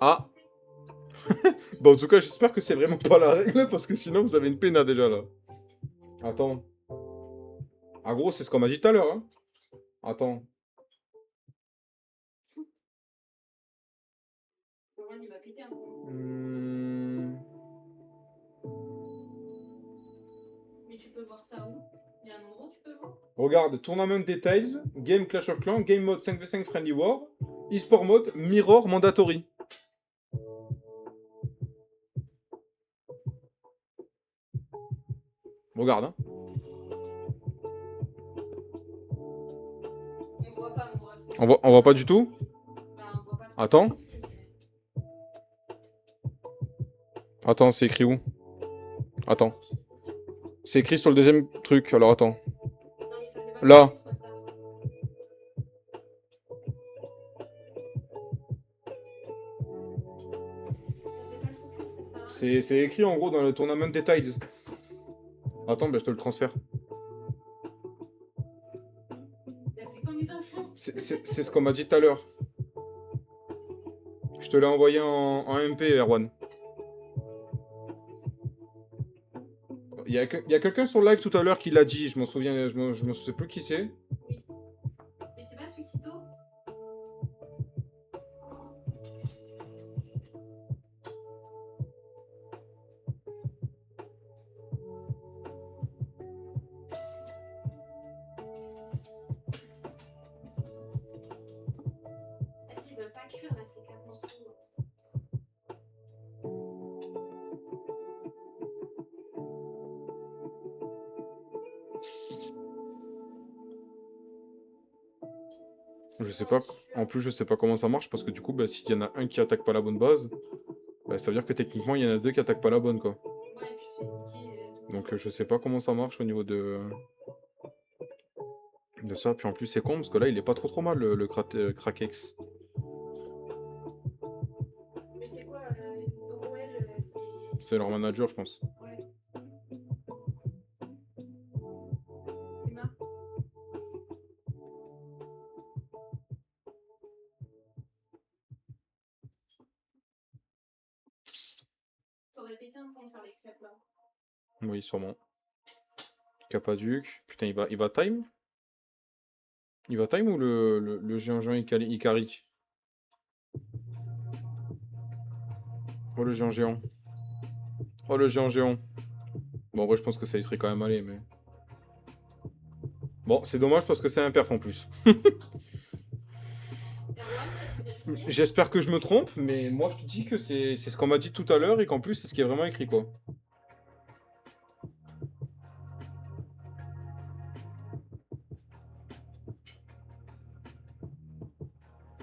Ah. Bon, en tout cas, j'espère que c'est vraiment pas la règle, parce que sinon, vous avez une pena déjà, là. Attends. Ah, gros, c'est ce qu'on m'a dit tout à l'heure, hein. Attends. Il va péter un coup. Mais tu peux voir ça où? Il y a un endroit où tu peux le voir? Regarde, Tournament Details, Game Clash of Clans, Game Mode 5v5 Friendly War, eSport Mode, Mirror Mandatory. Regarde, hein. On voit pas, mon ref. On voit pas du tout? Bah, on voit pas trop. Attends. Attends, c'est écrit où? Attends. C'est écrit sur le deuxième truc, alors attends. Non, mais ça fait pas Là. plus, quoi, ça. Ça fait pas le focus, c'est ça? C'est écrit en gros dans le Tournament Details. Attends, bah je te le transfère. Il a fait comme les influences. C'est ce qu'on m'a dit tout à l'heure. Je te l'ai envoyé en MP, Erwan. Il y a quelqu'un sur le live tout à l'heure qui l'a dit, je m'en souviens, je me souviens plus qui c'est. Oui. Mais c'est pas Suicido? Vas-y, ils veulent pas cuire là, ces 4 morceaux. Je sais pas. En plus, je sais pas comment ça marche parce que du coup, bah, s'il y en a un qui attaque pas la bonne base, bah, ça veut dire que techniquement, il y en a deux qui attaquent pas la bonne, quoi. Ouais, et puis tu te fais niquer. Donc, je sais pas comment ça marche au niveau de ça. Puis en plus, c'est con parce que là, il est pas trop mal, le Krakex. Mais c'est quoi, OL, c'est... C'est leur manager, je pense. Ouais. Emma? T'aurais pété un point de faire les crêpes là. Oui, sûrement. Capaduc. Putain, il va time? Il va time ou le géant Ikari? Oh, le géant. Oh, le géant. Bon, en vrai, je pense que ça y serait quand même allé, mais... Bon, c'est dommage parce que c'est un perf en plus. Erwan, t'as pu vérifier? J'espère que je me trompe, mais moi je te dis que c'est ce qu'on m'a dit tout à l'heure et qu'en plus c'est ce qui est vraiment écrit, quoi.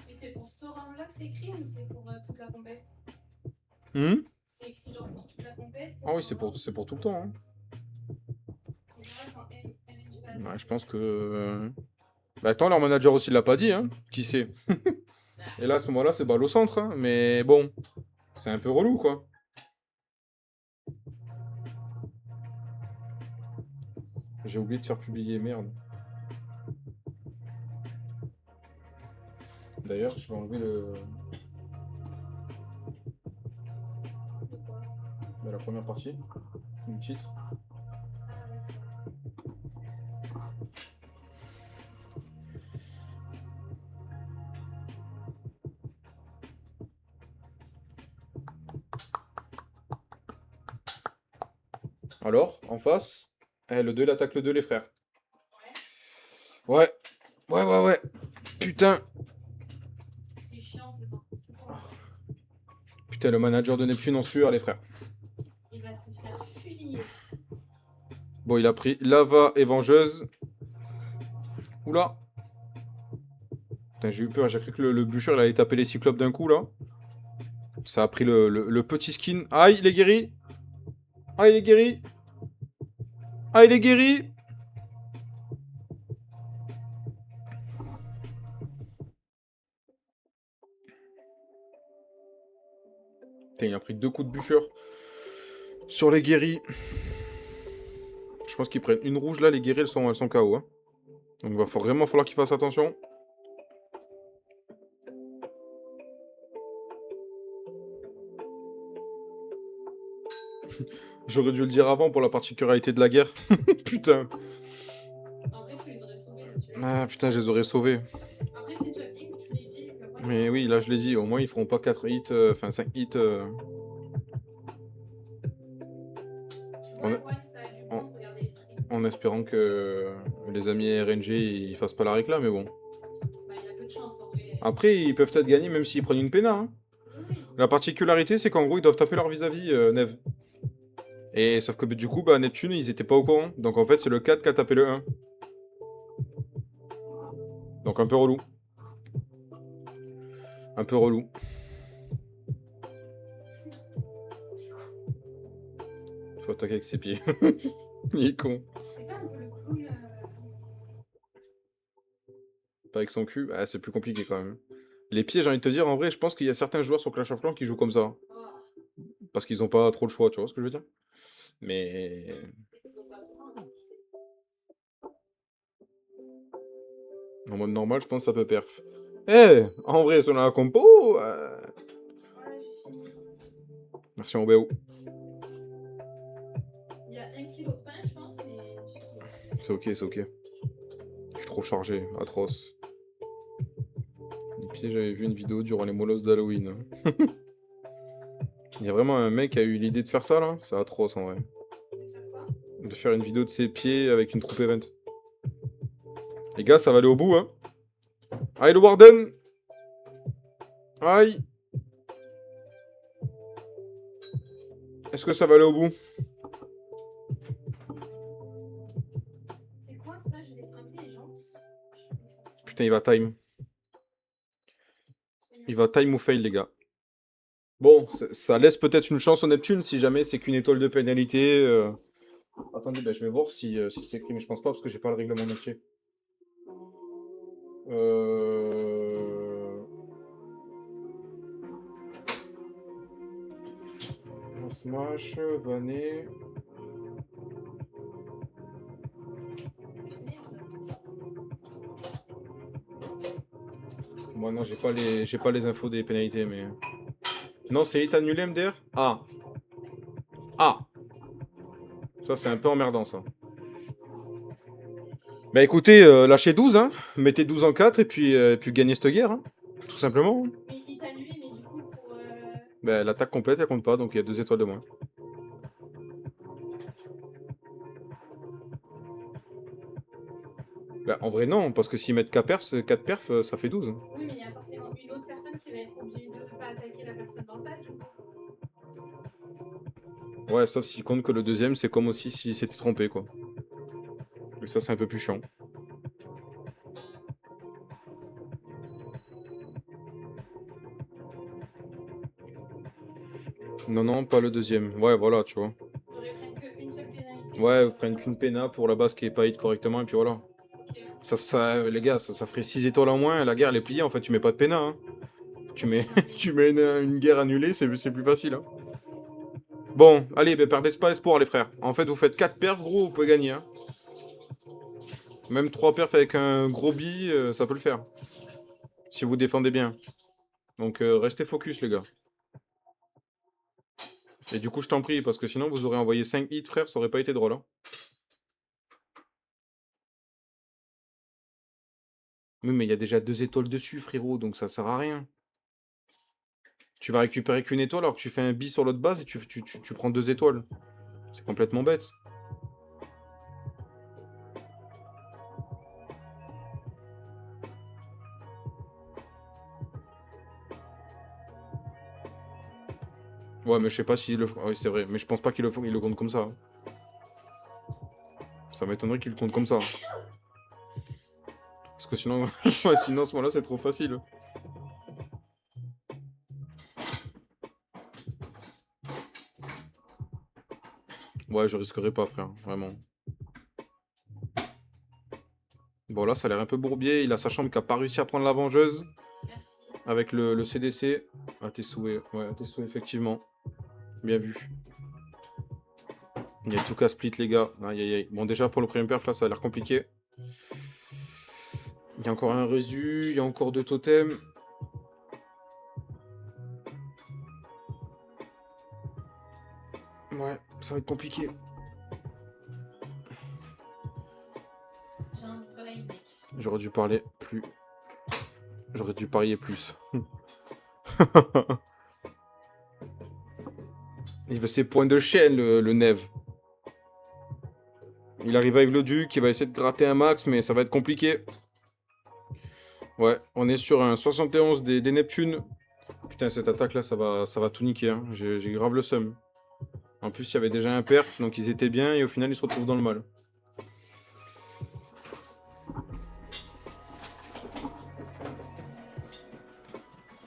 Mais c'est pour ce round-là que c'est écrit ou c'est pour toute la compète? Hmm. C'est écrit genre pour toute la compète? Ah oui, c'est pour tout le temps, hein. En général, quand MNG va Ouais, attaquer. je pense que... Bah attends, leur manager aussi l'a pas dit, hein. Qui sait? Et là, à ce moment-là, c'est balle au centre, hein. Mais bon, c'est un peu relou, quoi. J'ai oublié de faire publier, merde. D'ailleurs, je vais enlever De quoi? la première partie du titre. Ah ouais, c'est vrai. Alors, en face, le 2 il attaque le 2, les frères. Ouais. Ouais. Putain. C'est chiant, c'est ça. Putain, le manager de Neptune en sueur, les frères. Il va se faire fusiller. Bon, il a pris Lava et Vengeuse. Oula. Putain, j'ai eu peur, j'ai cru que le bûcheur il allait taper les cyclopes d'un coup, là. Ça a pris le petit skin. Aïe, il est guéri. Aïe, il est guéri. Aïe, il est guéri. Putain, il a pris 2 coups de bûcheur. Sur les guéris. Je pense qu'ils prennent une rouge, là, les guéris, elles sont KO, hein. Donc, il va vraiment falloir qu'ils fassent attention. J'aurais dû le dire avant pour la particularité de la guerre. Putain. En vrai, tu les aurais sauvés si tu veux. Ah putain, je les aurais sauvés. Après, c'est déjà bien que tu l'aies dit, que moi, Mais oui, là je l'ai dit, au moins ils feront pas 4 hits, enfin 5 hits tu en, vois, One, ça a du en- bon de regarder les streams. en espérant que les amis RNG ils fassent pas la réclame, mais bon. Bah, il y a peu de chance en vrai. Après, ils peuvent peut-être gagner même s'ils prennent une péna. Hein. Oui, oui. La particularité, c'est qu'en gros, ils doivent taper leur vis-à-vis, Neve. Et sauf que du coup, bah, Neptune, ils étaient pas au courant. Donc en fait, c'est le 4 qui a tapé le 1. Donc un peu relou. Un peu relou. Faut attaquer avec ses pieds. Il est con. C'est pas un peu le clown. Pas avec son cul. Ah, c'est plus compliqué quand même. Les pieds, j'ai envie de te dire, en vrai, je pense qu'il y a certains joueurs sur Clash of Clans qui jouent comme ça. Oh, Parce qu'ils ont pas trop le choix, tu vois ce que je veux dire? Mais ils ont pas le droit, hein, qui sait. en mode normal, je pense que ça peut perf. Eh, en vrai, selon la compo, Voilà, j'ai fini. merci mon BO. Il y a 1 kilo de pain, je pense, mais j'ai fini. C'est ok, c'est ok. Je suis trop chargé, atroce. Et puis j'avais vu une vidéo durant les molosses d'Halloween. Hein. Il y a vraiment un mec qui a eu l'idée de faire ça là. C'est atroce en vrai. De faire quoi? De faire une vidéo de ses pieds avec une troupe event. Les gars, ça va aller au bout, hein. Aïe le Warden. Aïe. Est-ce que ça va aller au bout? C'est quoi ça? Je vais être intelligente. Putain, il va time. Il va time ou fail, les gars. Bon, ça laisse peut-être une chance au Neptune si jamais c'est qu'une étoile de pénalité. Attendez, bah, je vais voir si c'est écrit, mais je pense pas parce que j'ai pas le règlement métier. Smash, Vanet. Moi non, j'ai pas les infos des pénalités, mais. Non, c'est hit annulé MDR? Ah. Ah. Ça c'est un peu emmerdant ça. Bah écoutez, lâchez 12, hein. Mettez 12 en 4 et puis gagnez cette guerre, hein. Tout simplement. Hein. Mais il t'a annulé, mais du coup, pour. Bah l'attaque complète elle compte pas, donc il y a 2 étoiles de moins. Bah en vrai non, parce que s'ils mettent 4 perfs, ça fait 12. Hein. Oui, mais il y a forcément une autre personne qui va être obligée de ne pas attaquer la personne d'en face, du coup. Ouais, sauf s'il compte que le deuxième, c'est comme aussi s'il s'était trompé, quoi. Et ça, c'est un peu plus chiant. Non, non, pas le deuxième. Ouais, voilà, tu vois. J'aurais pris qu'une seule pénalité. Ouais, vous prennent qu'une péna pour la base qui est pas hit correctement, et puis voilà. Ok. Les gars, ça ferait 6 étoiles en moins, la guerre elle est pliée, en fait, tu mets pas de péna, hein. Tu mets, tu mets une guerre annulée, c'est plus facile, hein. Bon, allez, ben perdez pas espoir, les frères. En fait, vous faites 4 perfs, gros, vous pouvez gagner, hein. Même 3 perfs avec un gros bi, ça peut le faire. Si vous défendez bien. Donc, restez focus, les gars. Et du coup, je t'en prie, parce que sinon, vous aurez envoyé 5 hits, frère, ça aurait pas été drôle, hein. Oui, mais il y a déjà 2 étoiles dessus, frérot, donc ça sert à rien. Tu vas récupérer qu'une étoile alors que tu fais un bi sur l'autre base et tu prends 2 étoiles. C'est complètement bête. Ouais, mais je sais pas s'il le... Ah oui, c'est vrai, mais je pense pas qu'il il le compte comme ça. Hein. Ça m'étonnerait qu'il le compte comme ça. Parce que sinon, ouais, sinon à ce moment-là, c'est trop facile. Ouais, je risquerais pas, frère, vraiment. Bon, là, ça a l'air un peu bourbier. Il a sa chambre qui a pas réussi à prendre la vengeuse. Merci. Avec le CDC. À tes souhaits. Ouais, à tes souhaits, effectivement. Bien vu. Il y a tout qu'à split, les gars. Aïe, aïe, aïe. Bon, déjà, pour le premier perf, là, ça a l'air compliqué. Il y a encore un resu. Il y a encore 2 totems. Ouais, ça va être compliqué. J'ai un brain deck. J'aurais dû parler plus. J'aurais dû parier plus. Il veut ses points de chaîne, le Neve. Il arrive avec le Duc, il va essayer de gratter un max, mais ça va être compliqué. Ouais, on est sur un 71 des Neptunes. Putain, cette attaque-là, ça va tout niquer. Hein. J'ai grave le seum. En plus, il y avait déjà un perf, donc ils étaient bien, et au final, ils se retrouvent dans le mal.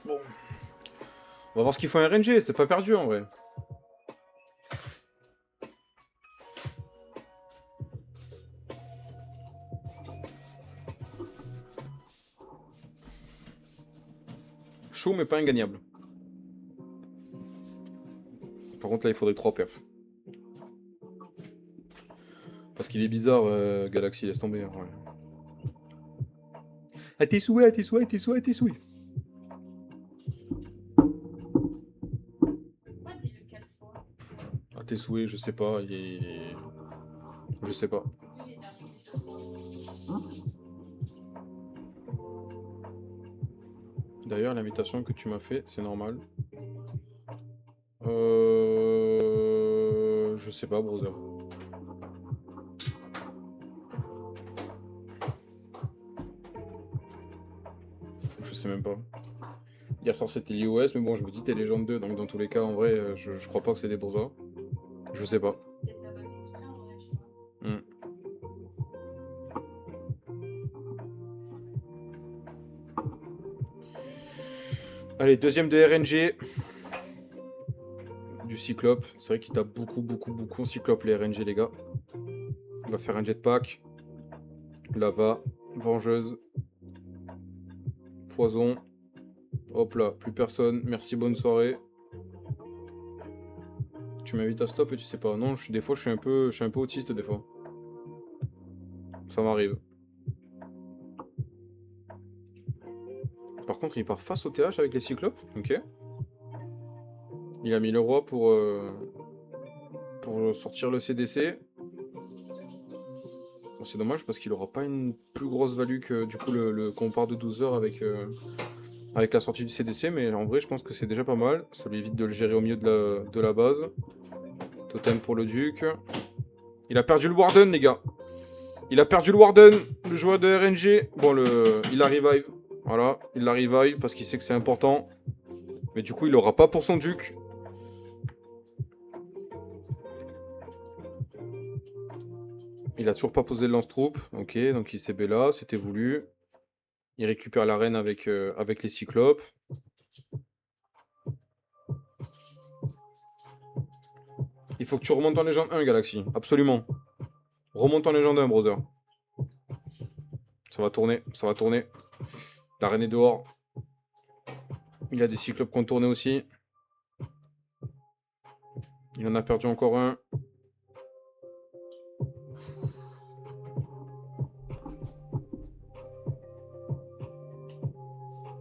Bon. On va voir ce qu'ils font en RNG, c'est pas perdu en vrai. Chaud, mais pas ingagnable. Par contre, là, il faudrait 3 perfs. Parce qu'il est bizarre, Galaxy, laisse tomber. Ouais. À tes souhaits, à tes souhaits, à tes souhaits, à tes souhaits. Pourquoi dis-le 4 fois? À tes souhaits, je sais pas, Je sais pas. J'ai perdu les deux. D'ailleurs, l'invitation que tu m'as fait, c'est normal. Je sais pas, brother. Je sais même pas. Hier soir, c'était l'iOS, mais bon, je me dis t'es Légende 2, donc dans tous les cas, en vrai, je crois pas que c'est des bourgeois. Je sais pas. Peut-être t'as pas fait exprès en vrai, je sais pas. Hmm. Allez, deuxième de RNG. Du Cyclope. C'est vrai qu'il tape beaucoup en Cyclope, les RNG, les gars. On va faire un jetpack. Lava. Vengeuse. Poison. Hop là, plus personne. Merci, bonne soirée. Tu m'invites à stop et tu sais pas. Non, des fois, je suis un peu autiste, des fois. Ça m'arrive. Par contre, il part face au TH avec les Cyclopes. Ok. Il a mis le roi pour sortir le CDC. Bon, c'est dommage parce qu'il aura pas une plus grosse value que du coup le compare de 12 heures avec la sortie du CDC. Mais en vrai, je pense que c'est déjà pas mal. Ça lui évite de le gérer au milieu de la base. Totem pour le Duc. Il a perdu le Warden, les gars. Il a perdu le Warden, le joueur de RNG. Bon, il la revive. Voilà, il la revive parce qu'il sait que c'est important. Mais du coup, il l'aura pas pour son Duc. Il a toujours pas posé le lance-troupe. Ok, donc il s'est Bella, c'était voulu. Il récupère l'arène avec les Cyclopes. Il faut que tu remontes en légende 1, Galaxy. Absolument. Remonte en légende 1, brother. Ça va tourner, ça va tourner. L'arène est dehors. Il a des Cyclopes contournés aussi. Il en a perdu encore un.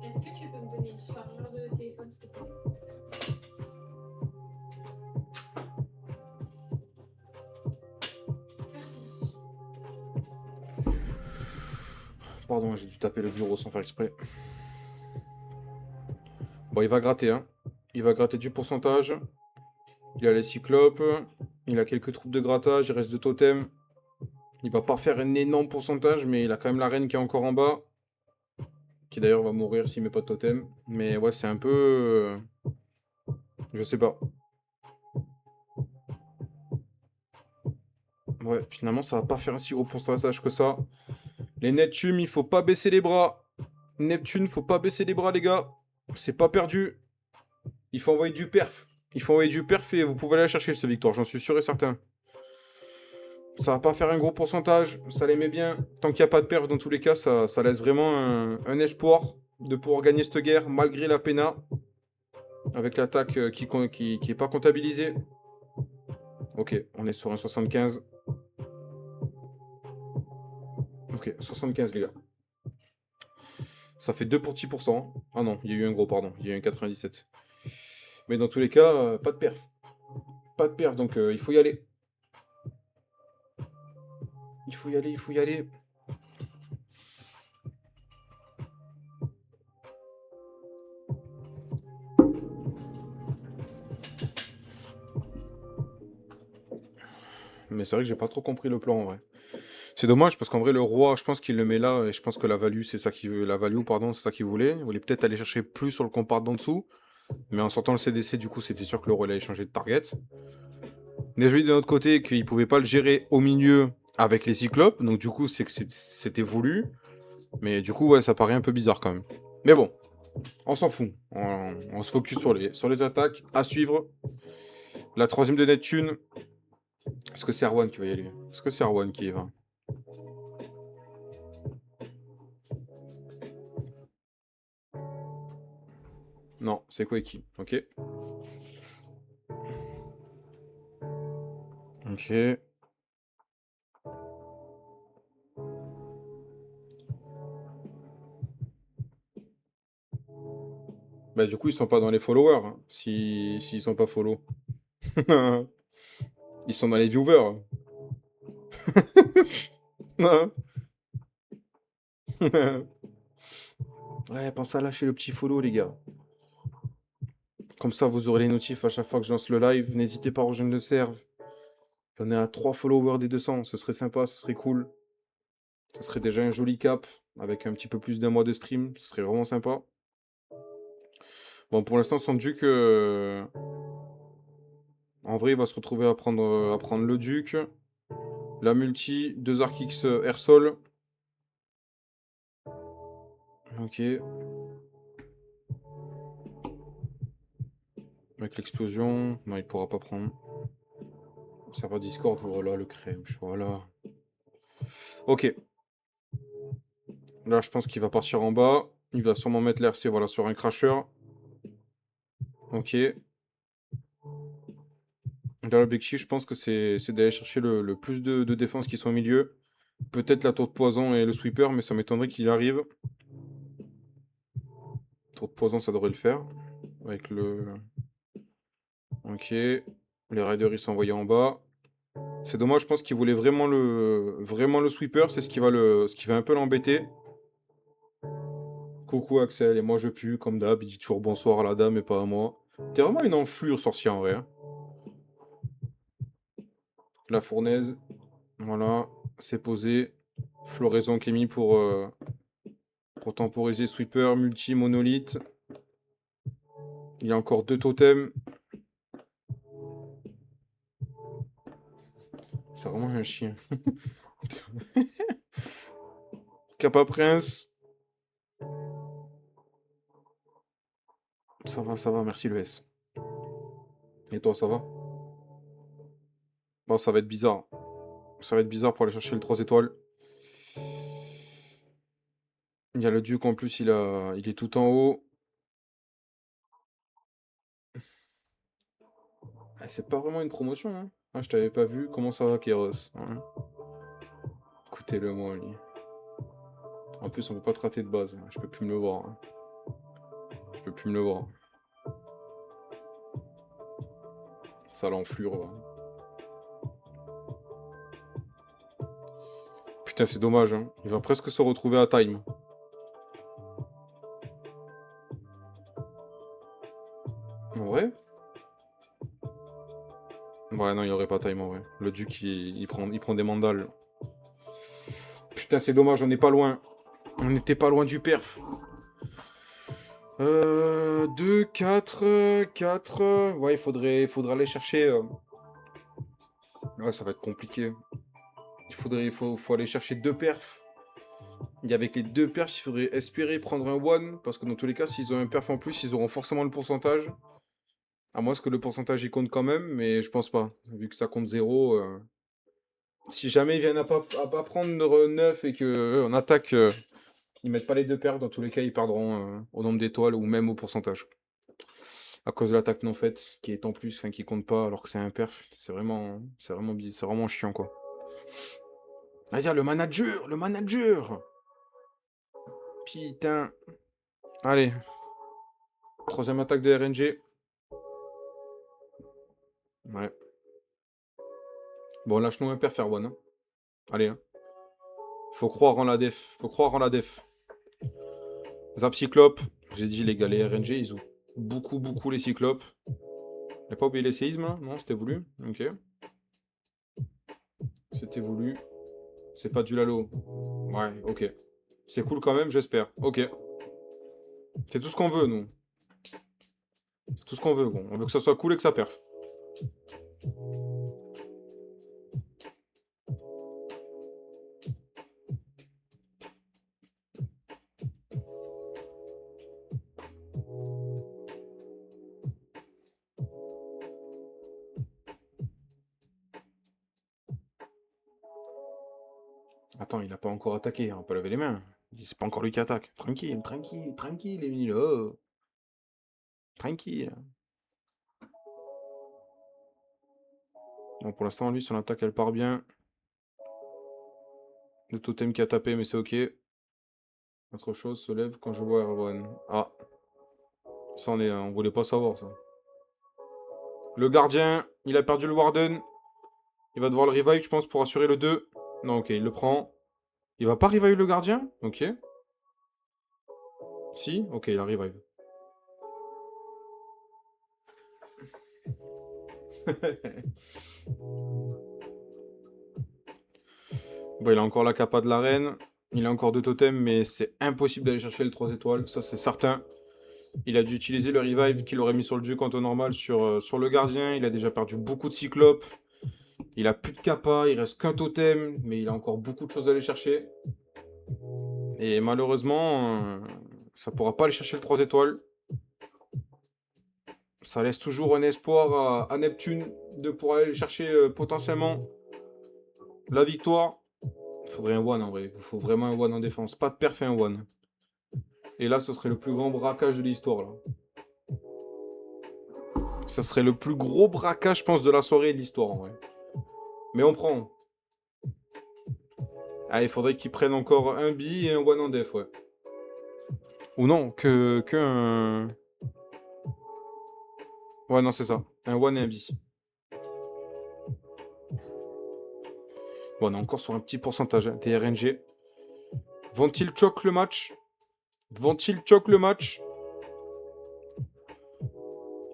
Est-ce que tu peux me donner le chargeur de téléphone, s'il te plaît? Merci. Pardon, j'ai dû taper le bureau sans faire exprès. Bon, il va gratter, hein. Il va gratter du pourcentage. Il a les Cyclopes. Il a quelques troupes de grattage. Il reste 2 totems. Il va pas faire un énorme pourcentage, mais il a quand même la reine qui est encore en bas. Qui d'ailleurs va mourir s'il met pas de totem. Mais ouais, c'est un peu... Je sais pas. Ouais, finalement, ça va pas faire un si gros pourcentage que ça. Les Neptunes, il faut pas baisser les bras. Neptune, faut pas baisser les bras, les gars. C'est pas perdu. Il faut envoyer du perf. Il faut envoyer du perf et vous pouvez aller la chercher, cette victoire. J'en suis sûr et certain. Ça va pas faire un gros pourcentage. Ça les met bien. Tant qu'il n'y a pas de perf, dans tous les cas, ça laisse vraiment un espoir de pouvoir gagner cette guerre, malgré la pena. Avec l'attaque qui est pas comptabilisée. Ok, on est sur un 75. Ok, 75 les gars. Ça fait 2 pour 10%. Ah non, il y a eu un gros, pardon. Il y a eu un 97. Mais dans tous les cas, pas de perf. Pas de perf, donc il faut y aller. Il faut y aller, il faut y aller. Mais c'est vrai que j'ai pas trop compris le plan en vrai. C'est dommage parce qu'en vrai le roi, je pense qu'il le met là et je pense que la value c'est ça qu'il veut. La value pardon, c'est ça qu'il voulait. Il voulait peut-être aller chercher plus sur le compare d'en dessous. Mais en sortant le CDC du coup c'était sûr que le roi allait changer de target. Mais je lui dis d'un autre côté qu'il pouvait pas le gérer au milieu avec les cyclopes. Donc du coup c'est que c'était voulu. Mais du coup ouais ça paraît un peu bizarre quand même. Mais bon, on s'en fout. On se focus sur les attaques à suivre. La troisième de Neptune. Est-ce que c'est Erwan qui va y aller? Est-ce que c'est Erwan qui y va? Non, c'est Koiki. Ok. Ok. Bah du coup ils sont pas dans les followers. Hein, s'ils sont pas follow. Ils sont dans les viewers. Ouais, pensez à lâcher le petit follow les gars. Comme ça vous aurez les notifs à chaque fois que je lance le live. N'hésitez pas à rejoindre le serve. On est à 3 followers des 200. Ce serait sympa, ce serait cool. Ce serait déjà un joli cap. Avec un petit peu plus d'un mois de stream. Ce serait vraiment sympa. Bon pour l'instant son duc... En vrai il va se retrouver à prendre le duc. La multi, 2 arcs X air sol. Ok. Avec l'explosion. Non, il pourra pas prendre. Serveur Discord, voilà le crème. Voilà. Ok. Là, je pense qu'il va partir en bas. Il va sûrement mettre l'RC voilà, sur un crasher. Ok. Là, l'objectif, je pense que c'est d'aller chercher le plus de défense qui sont au milieu. Peut-être la tour de poison et le sweeper, mais ça m'étonnerait qu'il arrive. Tour de poison, ça devrait le faire. Avec le... Ok. Les raiders, ils sont envoyés en bas. C'est dommage, je pense qu'il voulait vraiment le sweeper. C'est ce qui va un peu l'embêter. Coucou Axel, et moi je pue, comme d'hab. Il dit toujours bonsoir à la dame et pas à moi. T'es vraiment une enflure, sorcier, en vrai. Hein. La fournaise. Voilà. C'est posé. Floraison qui est mis pour temporiser sweeper, multi, monolithe. Il y a encore 2 totems. C'est vraiment un chien. Kappa Prince. Ça va, merci le S. Et toi, ça va? Bon, ça va être bizarre. Ça va être bizarre pour aller chercher le 3 étoiles. Il y a le duc en plus, il est tout en haut. Ah, c'est pas vraiment une promotion, hein. Ah, je t'avais pas vu. Comment ça va, Kéros? Hein. Écoutez-le moi, lui. En plus, on peut pas traiter de base. Hein. Je peux plus me le voir. Hein. Je peux plus me le voir. Ça l'enflure. Va. Putain, c'est dommage. Hein. Il va presque se retrouver à time. En vrai? Ouais, non, il aurait pas time en vrai. Le duc, il prend des mandales. Putain, c'est dommage, on n'est pas loin. On n'était pas loin du perf. 2, 4, 4. Ouais, il faudrait aller chercher. Ouais, ça va être compliqué. Faut aller chercher 2 perfs. Et avec les 2 perfs, il faudrait espérer prendre un one. Parce que dans tous les cas, s'ils ont un perf en plus, ils auront forcément le pourcentage. À moins que le pourcentage il compte quand même, mais je pense pas. Vu que ça compte 0. Si jamais ils viennent à pas prendre 9 et que on attaque, ils mettent pas les 2 perfs, dans tous les cas, ils perdront au nombre d'étoiles ou même au pourcentage. À cause de l'attaque non faite, qui est en plus, enfin qui compte pas alors que c'est un perf. C'est vraiment chiant quoi. Ah, y'a le manager! Le manager! Putain. Allez. Troisième attaque de RNG. Ouais. Bon, lâche-nous un père Ferwan. Hein. Allez, hein. Faut croire en la def. Faut croire en la def. Zap Cyclope. J'ai dit, les gars, les RNG, ils ont beaucoup les Cyclopes. J'ai pas oublié les séismes, là? Non, c'était voulu. Ok. C'était voulu. C'est pas du Lalo. Ouais, ok. C'est cool quand même, j'espère. Ok. C'est tout ce qu'on veut, nous. C'est tout ce qu'on veut, bon. On veut que ça soit cool et que ça perf. Attends, il a pas encore attaqué, hein, on peut lever les mains. C'est pas encore lui qui attaque. Tranquille, Emile. Oh. Tranquille. Bon, pour l'instant, lui, son attaque, elle part bien. Le totem qui a tapé, mais c'est ok. Autre chose se lève quand je vois Erwan. Ah, ça, on voulait pas savoir, ça. Le gardien, il a perdu le Warden. Il va devoir le revive, je pense, pour assurer le 2. Non, ok, il le prend. Il va pas revive le gardien? Ok. Si? Ok, il a revive. Bon, il a encore la capa de l'arène. Il a encore 2 totems, mais c'est impossible d'aller chercher le 3 étoiles, ça c'est certain. Il a dû utiliser le revive qu'il aurait mis sur le duc en temps normal sur le gardien. Il a déjà perdu beaucoup de cyclopes. Il a plus de capa, il reste qu'un totem, mais il a encore beaucoup de choses à aller chercher. Et malheureusement, ça pourra pas aller chercher le 3 étoiles. Ça laisse toujours un espoir à Neptune de pouvoir aller chercher potentiellement la victoire. Il faudrait un one en vrai. Il faut vraiment un one en défense. Pas de perf et un one. Et là, ce serait le plus grand braquage de l'histoire. Là. Ça serait le plus gros braquage, je pense, de la soirée et de l'histoire en vrai. Mais on prend. Ah, il faudrait qu'ils prennent encore un bi et un one en def, ouais. Ou non, que un. Ouais, non, c'est ça. Un one et un bi. Bon, on est encore sur un petit pourcentage hein, des RNG. Vont-ils choc le match? Vont-ils choc le match?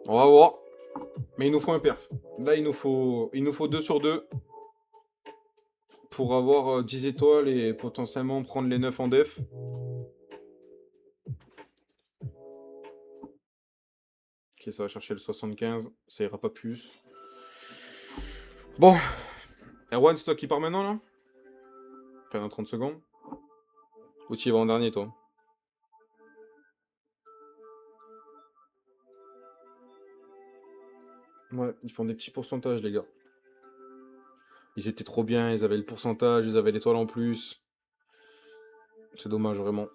On va voir. Mais il nous faut un perf. Là, il nous faut 2 sur 2 pour avoir 10 étoiles et potentiellement prendre les 9 en def. Ok, ça va chercher le 75. Ça ira pas plus. Bon. Erwan, c'est toi qui pars maintenant, là? Enfin, dans 30 secondes. Ou tu y vas en dernier, toi? Ouais, ils font des petits pourcentages, les gars. Ils étaient trop bien, ils avaient le pourcentage, ils avaient l'étoile en plus. C'est dommage, vraiment.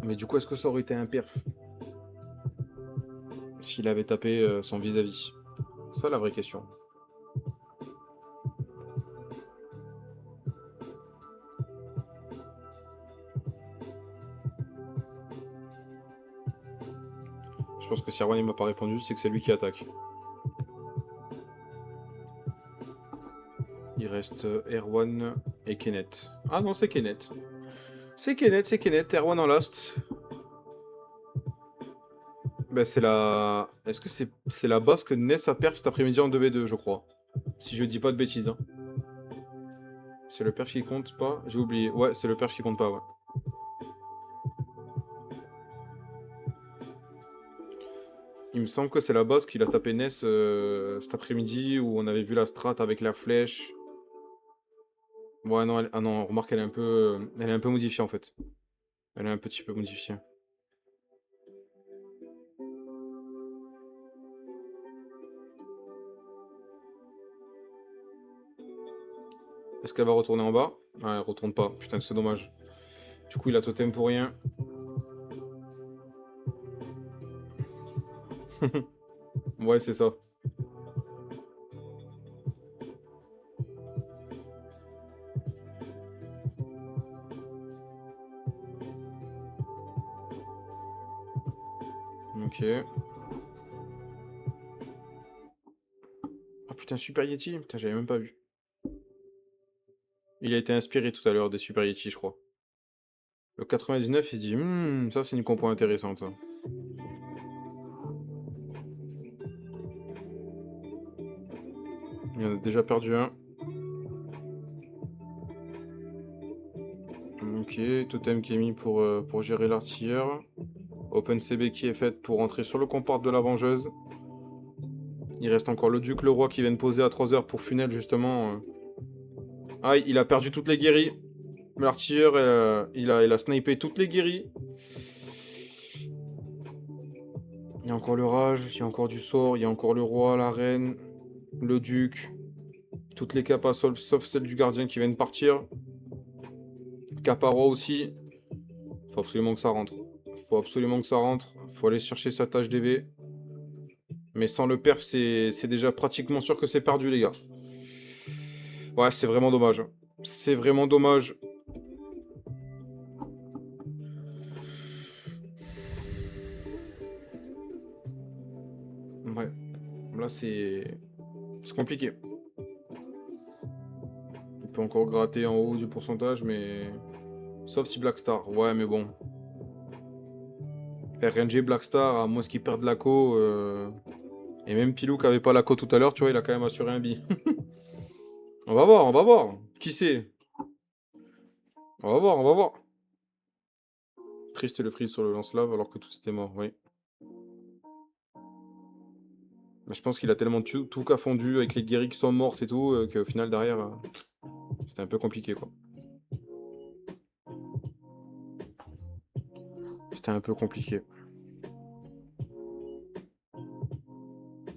Mais du coup, est-ce que ça aurait été un perf s'il avait tapé son vis-à-vis? Ça, la vraie question. Je pense que si Erwan il m'a pas répondu, c'est que c'est lui qui attaque. Il reste Erwan et Kenneth. Ah non, c'est Kenneth. C'est Kenneth. Erwan en last. Bah, c'est la. Est-ce que c'est la base que Ness a perf cet après-midi en 2v2, je crois. Si je dis pas de bêtises. Hein. C'est le perf qui compte pas? J'ai oublié. Ouais, c'est le perf qui compte pas, ouais. Il me semble que c'est la base qu'il a tapé Ness cet après-midi où on avait vu la strat avec la flèche. Ouais, non, ah non, remarque, elle est un peu modifiée en fait. Elle est un petit peu modifiée. Est-ce qu'elle va retourner en bas? Ah, elle retourne pas. Putain, c'est dommage. Du coup, il a totem pour rien. Ouais, c'est ça. Ok. Ah putain, Super Yeti. Putain, j'avais même pas vu. Il a été inspiré tout à l'heure des Super Yeti, je crois. Le 99, il se dit, ça c'est une compo intéressante, ça. Il en a déjà perdu un. Ok, totem qui est mis pour gérer l'artilleur. Open CB qui est faite pour entrer sur le compart de la vengeuse. Il reste encore le duc, le roi qui viennent poser à 3 heures pour funnel justement. Aïe, il a perdu toutes les guéries. L'artilleur, il a snipé toutes les guéries. Il y a encore le rage, il y a encore du sort, il y a encore le roi, la reine, le duc. Toutes les capas sauf celle du gardien qui viennent partir. Capa roi aussi. Faut absolument que ça rentre. Faut absolument que ça rentre. Faut aller chercher sa tâche DV. Mais sans le perf, c'est déjà pratiquement sûr que c'est perdu, les gars. Ouais, c'est vraiment dommage. C'est vraiment dommage. Ouais. Là, c'est compliqué. Il peut encore gratter en haut du pourcentage, mais... Sauf si Blackstar. Ouais, mais bon. RNG Blackstar, à moins qu'ils perdent la co. Et même Pilou qui avait pas la co tout à l'heure, tu vois, il a quand même assuré un bi. On va voir, on va voir. Qui sait? On va voir, on va voir. Triste le freeze sur le lance-lave alors que tout était mort, oui. Mais je pense qu'il a tellement tout qu'a fondu avec les guéris qui sont mortes et tout, qu'au final derrière, c'était un peu compliqué quoi. C'était un peu compliqué.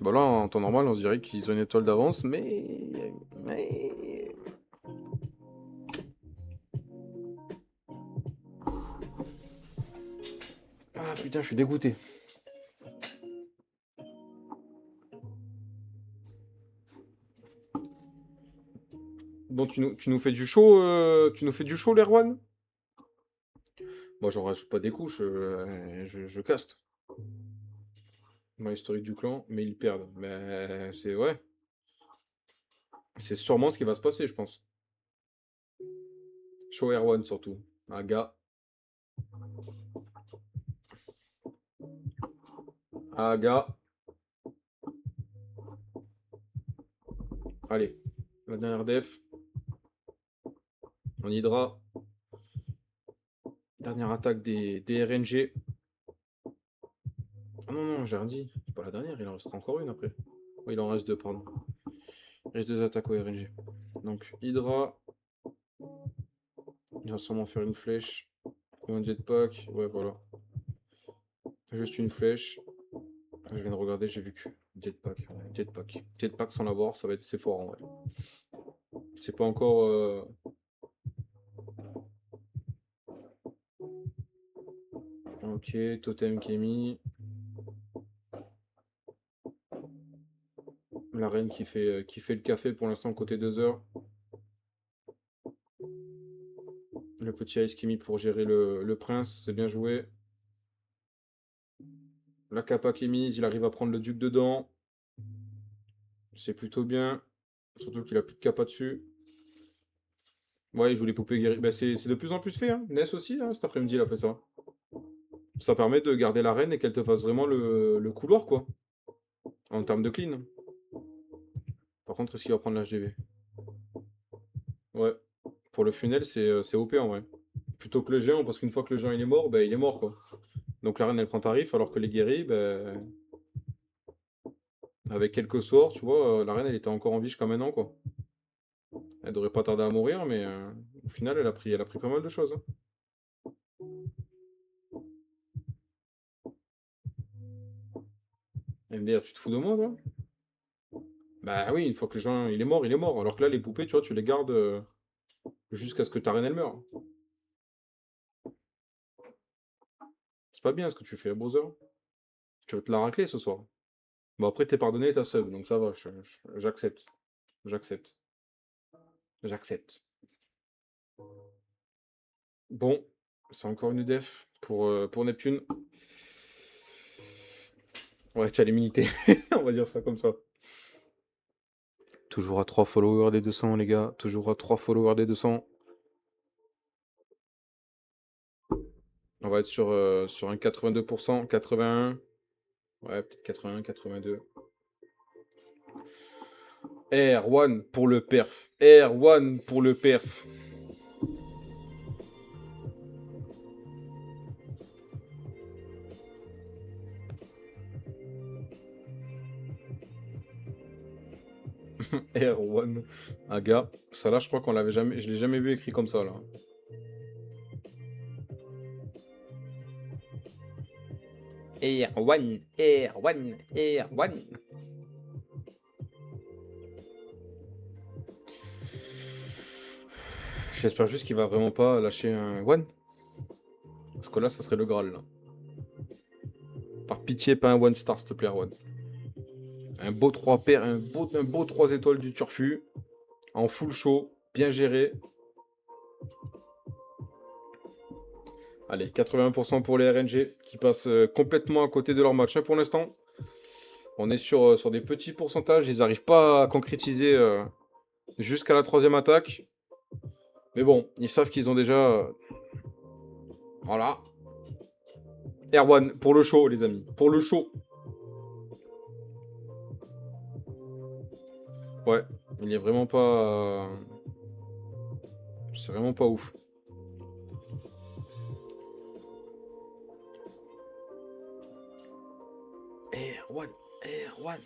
Bah là, en temps normal, on se dirait qu'ils ont une étoile d'avance, mais... Ah putain, je suis dégoûté. Bon, tu nous fais du show, l'Erwan? Moi, j'en rajoute pas des couches, je caste. Moi, historique du clan, mais ils perdent. Mais c'est... Ouais. C'est sûrement ce qui va se passer, je pense. Show Erwan, surtout. Aga. Aga. Allez. La dernière def. On Hydra. Dernière attaque des RNG. Ah non, non, j'ai rien dit. C'est pas la dernière, il en restera encore une après. Oui, il en reste deux, pardon. Il reste deux attaques au RNG. Donc, Hydra. Il va sûrement faire une flèche. Ou un jetpack. Ouais, voilà. Juste une flèche. Je viens de regarder, j'ai vu que jetpack. Jetpack. Jetpack sans l'avoir, ça va être assez fort en vrai. C'est pas encore... Ok, totem qui est mis. La reine qui fait le café pour l'instant côté 2 heures. Le petit ice qui est mis pour gérer le prince, c'est bien joué. La capa qui est mise, il arrive à prendre le duc dedans. C'est plutôt bien. Surtout qu'il a plus de capa dessus. Ouais, il joue les poupées guéries. Bah, c'est de plus en plus fait, hein. Ness aussi, hein, cet après-midi, il a fait ça. Ça permet de garder la reine et qu'elle te fasse vraiment le couloir, quoi. En termes de clean. Par contre, est-ce qu'il va prendre l'HDV? Ouais. Pour le funnel, c'est OP en vrai. Plutôt que le géant, parce qu'une fois que le géant il est mort, bah, il est mort, quoi. Donc la reine, elle prend tarif, alors que les guéris, bah, avec quelques sorts, tu vois, la reine, elle était encore en vie jusqu'à maintenant, quoi. Elle devrait pas tarder à mourir, mais au final, elle a pris pas mal de choses, hein. MDR, tu te fous de moi, toi? Bah oui, une fois que le géant il est mort, il est mort. Alors que là, les poupées, tu vois, tu les gardes jusqu'à ce que ta reine, elle meure. C'est pas bien ce que tu fais, Bowser. Tu vas te la racler ce soir. Bon, après, t'es pardonné, t'as sub, donc ça va, j'accepte. J'accepte. J'accepte. Bon, c'est encore une def pour Neptune. Ouais, tu as l'immunité. On va dire ça comme ça. Toujours à 3 followers des 200, les gars. Toujours à 3 followers des 200. On va être sur un 82%, 81. Ouais, peut-être 81, 82. R1 pour le perf. R1 pour le perf. R1. Un gars. Ça là, je crois qu'on l'avait jamais. Je l'ai jamais vu écrit comme ça là. R1, R1, R1. J'espère juste qu'il va vraiment pas lâcher un one. Parce que là, ça serait le Graal. Là. Par pitié, pas un one star, s'il te plaît, one. Un beau 3 paires, un beau 3 étoiles du Turfu. En full show, bien géré. Allez, 80% pour les RNG qui passent complètement à côté de leur match hein, pour l'instant. On est sur des petits pourcentages. Ils n'arrivent pas à concrétiser jusqu'à la 3e attaque. Mais bon, ils savent qu'ils ont déjà... voilà. R1 pour le show, les amis. Pour le show. Ouais, il est vraiment pas... c'est vraiment pas ouf. R1, R1.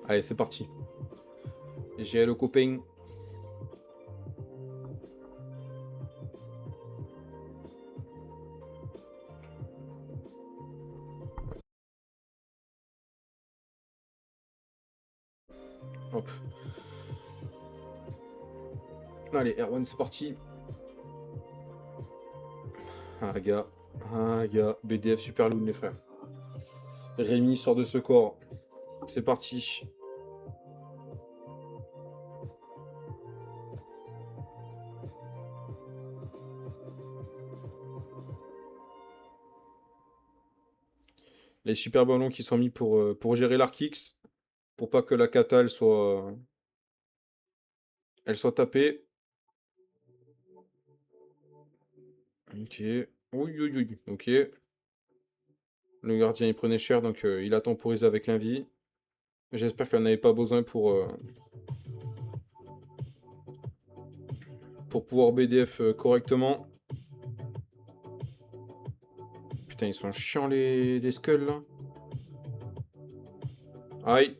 Allez, c'est parti. J'ai le copain. Hop. Allez, R1, c'est parti. Ah, gars. Ah, gars. BDF Super Loon, les frères. Rémi sort de ce corps. C'est parti. Les super ballons qui sont mis pour gérer l'arc X. Pour pas que la kata, elle soit tapée. Ok. Oui, oui, oui. Ok. Le gardien, il prenait cher, donc il a temporisé avec l'invie. J'espère qu'elle n'avait pas besoin pour pouvoir BDF correctement. Putain, ils sont chiants les skulls là. Aïe.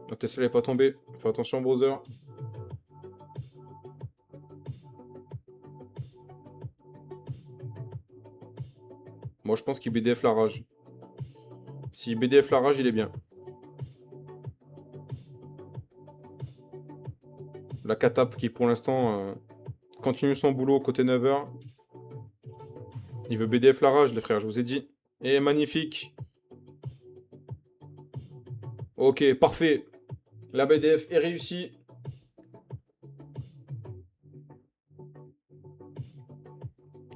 La Tesla n'est pas tombée. Fais attention, brother. Moi, je pense qu'il BDF la rage. Si BDF la rage, il est bien. La Katap qui, pour l'instant, continue son boulot côté 9h. Il veut BDF la rage, les frères, je vous ai dit. Et magnifique. Ok, parfait. La BDF est réussie.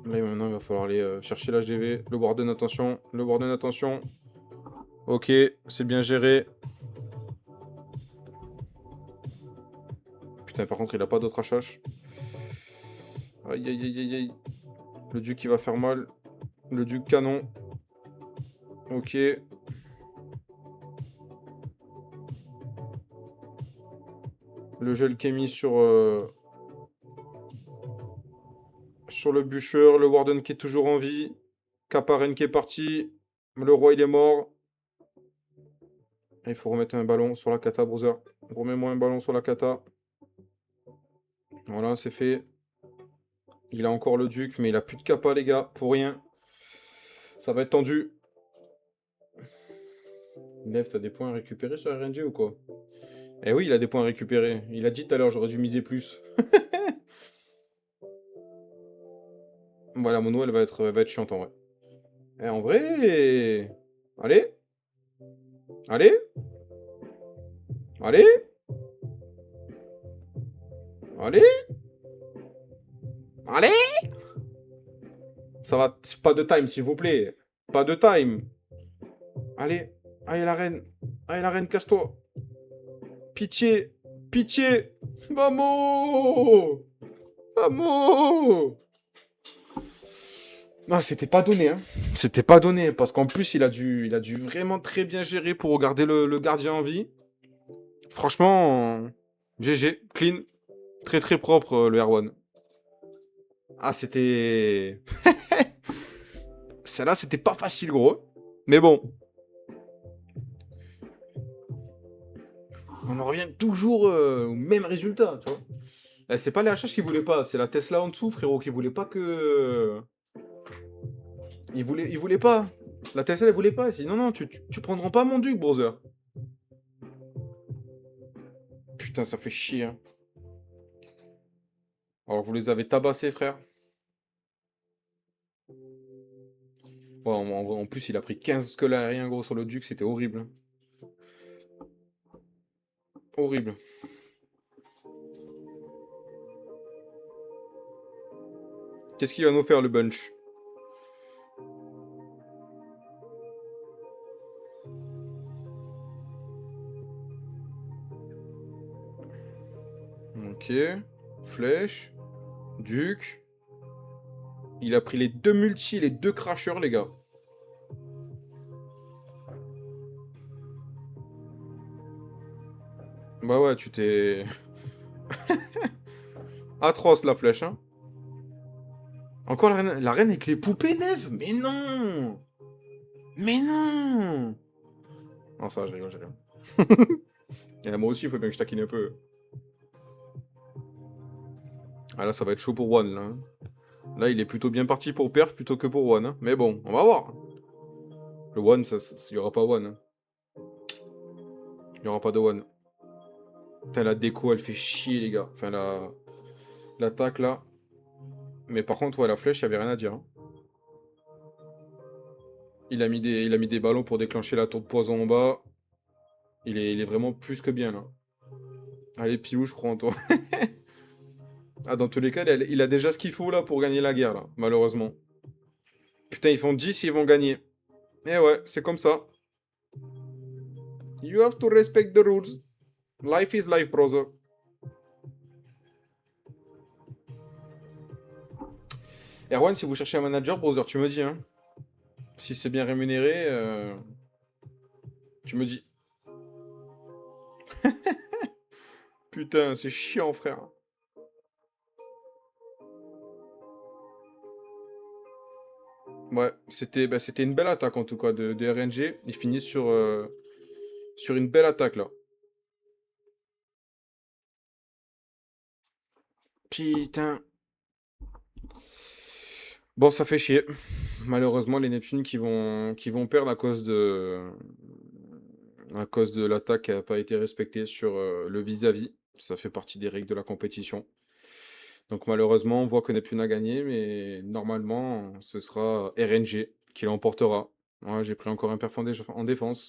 Là, maintenant, il va falloir aller chercher l'HDV. Le Warden, attention. Le Warden, attention. Ok, c'est bien géré. Putain, par contre, il a pas d'autre HH. Aïe, aïe, aïe, aïe, aïe. Le duc, il va faire mal. Le duc canon. Ok. Le gel qui est mis sur le bûcheur. Le Warden qui est toujours en vie. Kaparen qui est parti. Le roi, il est mort. Il faut remettre un ballon sur la kata, brother. Remets-moi un ballon sur la kata. Voilà, c'est fait. Il a encore le duc, mais il a plus de kappa, les gars. Pour rien. Ça va être tendu. Nev, t'as des points à récupérer sur RNG ou quoi? Eh oui, il a des points à récupérer. Il a dit tout à l'heure, j'aurais dû miser plus. Voilà, mono, elle va être chiante en vrai. Eh, en vrai... Allez. Allez. Allez. Allez. Allez. Ça va, pas de time, s'il vous plaît. Pas de time. Allez, allez la reine. Allez la reine, casse-toi. Pitié, pitié. Vamos. Vamos. Non, c'était pas donné, hein. C'était pas donné, parce qu'en plus, il a dû vraiment très bien gérer pour regarder le gardien en vie. Franchement, GG, clean, très très propre le R1. Ah, c'était... Celle-là, c'était pas facile, gros. Mais bon, on en revient toujours au même résultat, tu vois. C'est pas les HH qui voulaient pas, c'est la Tesla en dessous, frérot, qui voulait pas que... Il voulait pas. La Tesla, elle voulait pas. Il dit non, non, tu prendras pas mon duc, brother. Putain, ça fait chier, hein. Alors, vous les avez tabassés, frère. Ouais, en plus, il a pris 15 skulls aériens, gros, sur le duc, c'était horrible. Horrible. Qu'est-ce qu'il va nous faire, le bunch? Ok. Flèche. Duc. Il a pris les deux multi et les deux crashers, les gars. Bah ouais, tu t'es... Atroce, la flèche, hein. Encore la reine avec les poupées, Neve. Mais non. Mais non. Non, ça, je rigole, je rigole. Et moi aussi, il faut bien que je taquine un peu. Ah là, ça va être chaud pour One, là, hein. Là, il est plutôt bien parti pour perf plutôt que pour One, hein. Mais bon, on va voir. Le One, il n'y aura pas One, hein. Il n'y aura pas de One. Putain, la déco, elle fait chier, les gars. Enfin, l'attaque, là. Mais par contre, ouais, la flèche, il n'y avait rien à dire, hein. Il a mis des ballons pour déclencher la tour de poison en bas. Il est vraiment plus que bien, là. Allez, Piou, je crois en toi. Ah, dans tous les cas, il a déjà ce qu'il faut, là, pour gagner la guerre, là, malheureusement. Putain, ils font 10 et ils vont gagner. Eh ouais, c'est comme ça. You have to respect the rules. Life is life, brother. Erwan, si vous cherchez un manager, brother, tu me dis, hein. Si c'est bien rémunéré, tu me dis. Putain, c'est chiant, frère. Ouais, c'était une belle attaque, en tout cas, de RNG. Ils finissent sur une belle attaque, là. Putain. Bon, ça fait chier. Malheureusement, les Neptunes qui vont perdre à cause de l'attaque qui n'a pas été respectée sur le vis-à-vis. Ça fait partie des règles de la compétition. Donc malheureusement, on voit que Neptune a gagné, mais normalement, ce sera RNG qui l'emportera. Ouais, j'ai pris encore un perf en défense.